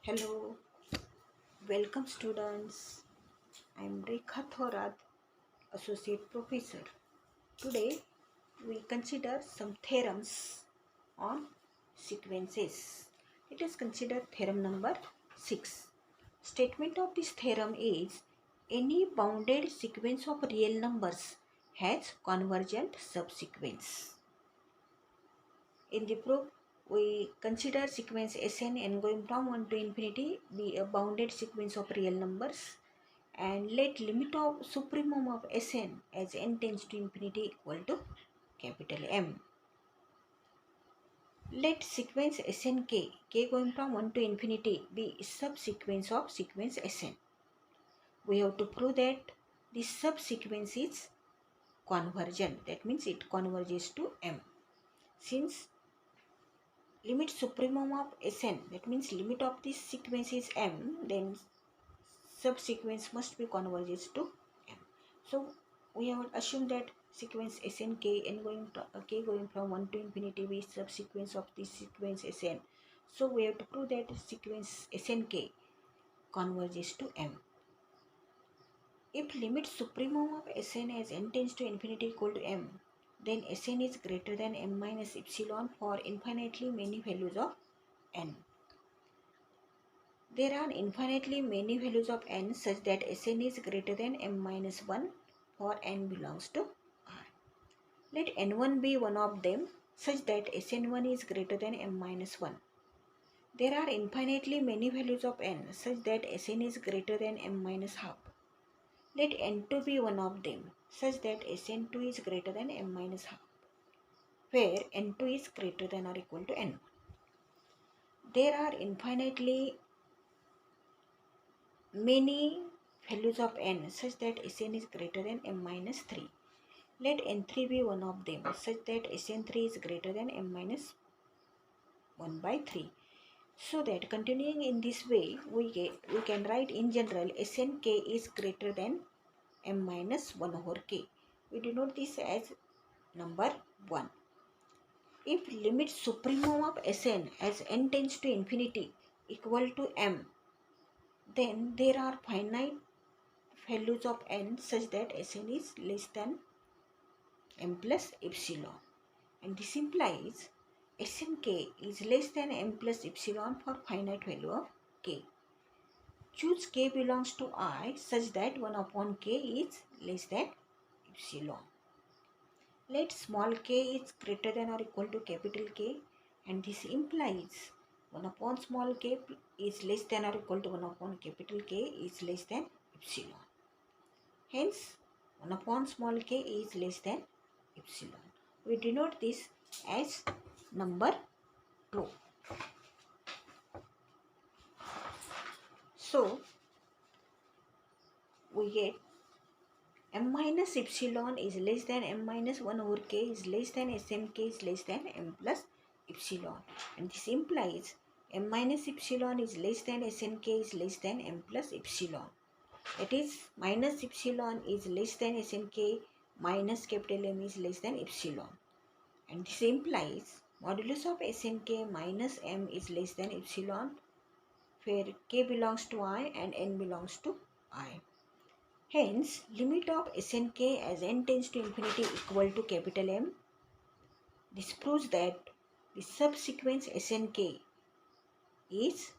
Hello, welcome students. I am Rekha Thorat, Associate Professor. Today we consider some theorems on sequences. Let us consider theorem number 6. Statement of this theorem is any bounded sequence of real numbers has convergent subsequence. In the proof, we consider sequence Sn n going from 1 to infinity be a bounded sequence of real numbers, and let limit of supremum of Sn as n tends to infinity equal to capital M. Let sequence Snk, k going from 1 to infinity, be subsequence of sequence Sn. We have to prove that this subsequence is convergent. That means it converges to M. Since limit supremum of Sn, that means limit of this sequence is M, then subsequence must be converges to M. So we have assumed that sequence Sn k n going to, k going from 1 to infinity be subsequence of this sequence Sn. So we have to prove that sequence Sn k converges to M. If limit supremum of Sn as n tends to infinity equal to M, then Sn is greater than M minus epsilon for infinitely many values of n. There are infinitely many values of n such that Sn is greater than m minus 1 for n belongs to R. Let n1 be one of them such that Sn1 is greater than m minus 1. There are infinitely many values of n such that Sn is greater than m minus half. Let n2 be one of them such that Sn2 is greater than m minus half, where n2 is greater than or equal to n1. There are infinitely many values of n such that Sn is greater than m minus 3. Let n3 be one of them such that Sn3 is greater than m minus 1 by 3. So that continuing in this way, we can write in general Snk is greater than m minus 1 over k. We denote this as number 1. If limit supremum of Sn as n tends to infinity equal to m, then there are finite values of n such that Sn is less than m plus epsilon, and this implies Snk is less than m plus epsilon for finite value of k. Choose k belongs to I such that 1 upon k is less than epsilon. Let small k is greater than or equal to capital K, and this implies 1 upon small k is less than or equal to 1 upon capital K is less than epsilon. Hence, 1 upon small k is less than epsilon. We denote this as number 2. So, we get m minus epsilon is less than m minus 1 over k is less than smk is less than m plus epsilon. And this implies m minus epsilon is less than snk is less than m plus epsilon. That is, minus epsilon is less than snk minus capital M is less than epsilon. And this implies modulus of snk minus m is less than epsilon, where k belongs to I and n belongs to I. Hence, limit of Snk as n tends to infinity equal to capital M. This proves that the subsequence Snk is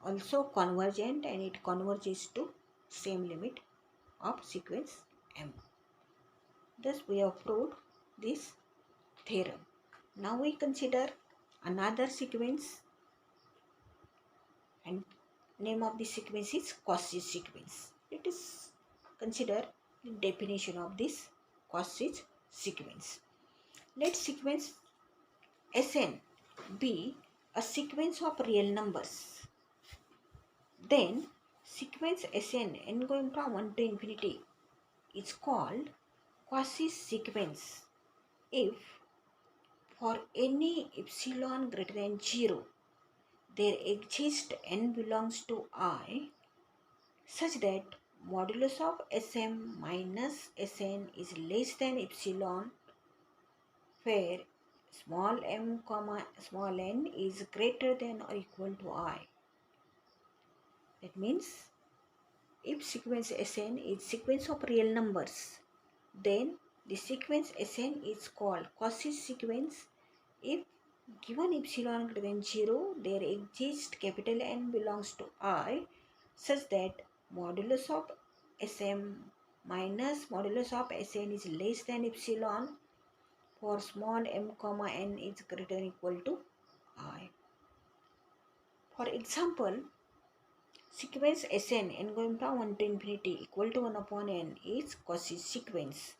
also convergent and it converges to same limit of sequence M. Thus, we have proved this theorem. Now we consider another sequence, and name of the sequence is Cauchy's sequence. Let us consider the definition of this Cauchy's sequence. Let sequence Sn be a sequence of real numbers. Then sequence Sn n going from 1 to infinity is called Cauchy's sequence if for any epsilon greater than 0 there exists n belongs to I such that modulus of Sm minus Sn is less than epsilon, where small m comma small n is greater than or equal to I. That means if sequence Sn is sequence of real numbers, then the sequence Sn is called Cauchy's sequence. If given epsilon greater than 0, there exists capital N belongs to I such that modulus of Sm minus modulus of Sn is less than epsilon for small m comma n is greater than equal to I. For example, sequence Sn n going from 1 to infinity equal to 1 upon n is Cauchy's sequence.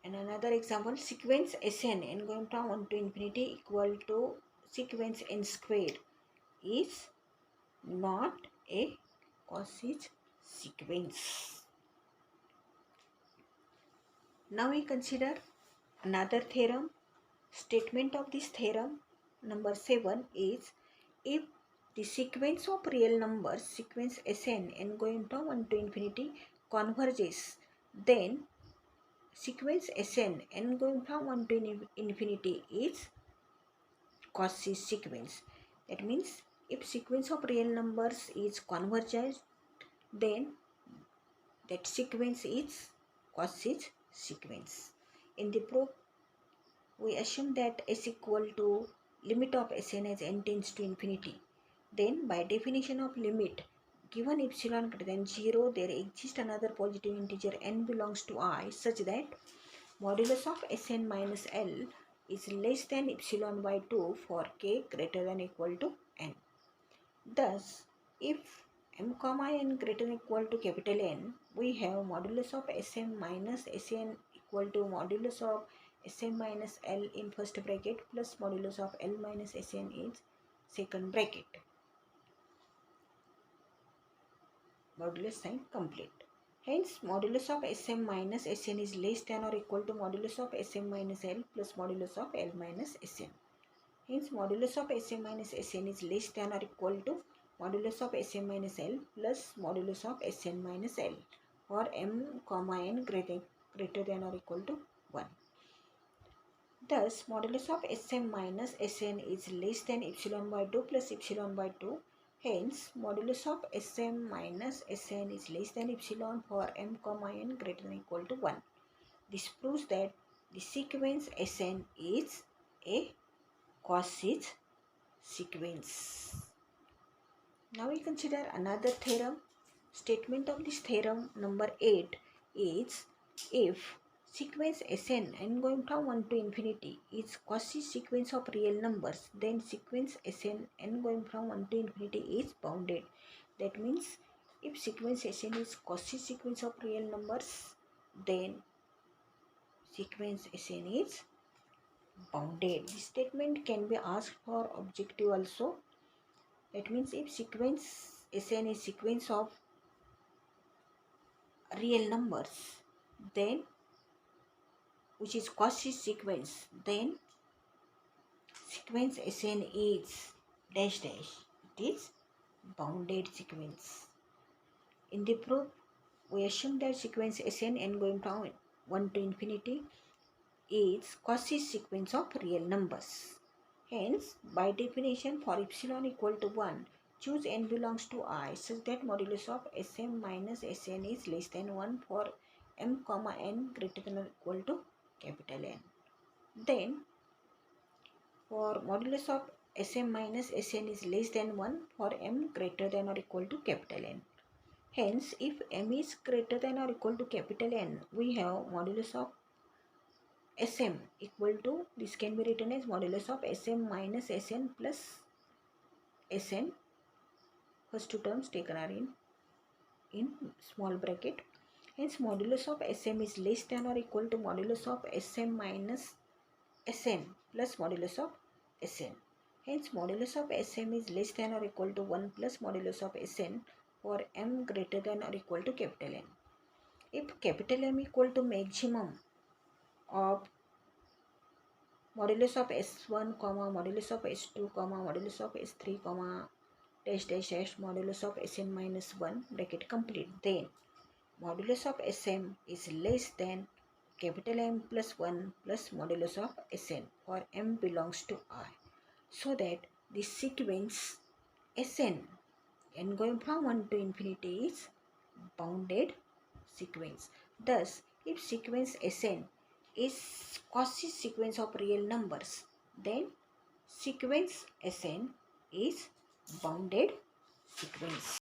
And another example, sequence Sn n going from 1 to infinity equal to sequence n square is not a Cauchy's sequence. Now we consider another theorem. Statement of this theorem number 7 is if the sequence of real numbers, sequence Sn n going from 1 to infinity converges, then sequence Sn n going from 1 to infinity is Cauchy's sequence. That means if sequence of real numbers is convergent, then that sequence is Cauchy's sequence. In the proof, we assume that s equal to limit of Sn as n tends to infinity. Then by definition of limit, given epsilon greater than 0, there exists another positive integer n belongs to I such that modulus of Sn minus L is less than epsilon by 2 for k greater than equal to n. Thus, if m comma n greater than equal to capital N, we have modulus of Sm minus Sn equal to modulus of Sm minus L in first bracket plus modulus of L minus Sn in second bracket. Modulus sign complete. Hence, modulus of Sm minus Sn is less than or equal to modulus of Sm minus L plus modulus of L minus Sn. Hence, modulus of Sm minus Sn is less than or equal to modulus of Sm minus L plus modulus of Sn minus L for m comma n greater than or equal to 1. Thus, modulus of Sm minus Sn is less than epsilon by 2 plus epsilon by 2. Hence, modulus of Sm minus Sn is less than epsilon for m comma n greater than or equal to 1. This proves that the sequence Sn is a Cauchy's sequence. Now we consider another theorem. Statement of this theorem number 8 is if sequence Sn n going from 1 to infinity is Cauchy's sequence of real numbers, then sequence Sn n going from 1 to infinity is bounded. That means if sequence Sn is Cauchy's sequence of real numbers, then sequence Sn is bounded. This statement can be asked for objective also. That means if sequence Sn is sequence of real numbers, then which is Cauchy's sequence, then sequence Sn is dash dash. It is bounded sequence. In the proof, we assume that sequence Sn n going from 1 to infinity is Cauchy's sequence of real numbers. Hence, by definition, for epsilon equal to 1, choose n belongs to I such that modulus of Sm minus Sn is less than 1 for m comma n greater than or equal to capital N. Then, for modulus of Sm minus Sn is less than 1 for m greater than or equal to capital N. Hence, if m is greater than or equal to capital N, we have modulus of Sm equal to, this can be written as modulus of Sm minus Sn plus Sn. First two terms taken are in small bracket. Hence, modulus of Sm is less than or equal to modulus of Sm minus Sn plus modulus of Sn. Hence, modulus of Sm is less than or equal to 1 plus modulus of Sn for m greater than or equal to capital N. If capital M equal to maximum of modulus of S1, modulus of S2, modulus of S3, dash dash dash modulus of Sn minus 1 bracket complete, then modulus of Sm is less than capital M plus 1 plus modulus of Sn for m belongs to I, so that the sequence Sn, n going from 1 to infinity, is bounded sequence. Thus, if sequence Sn is Cauchy's sequence of real numbers, then sequence Sn is bounded sequence.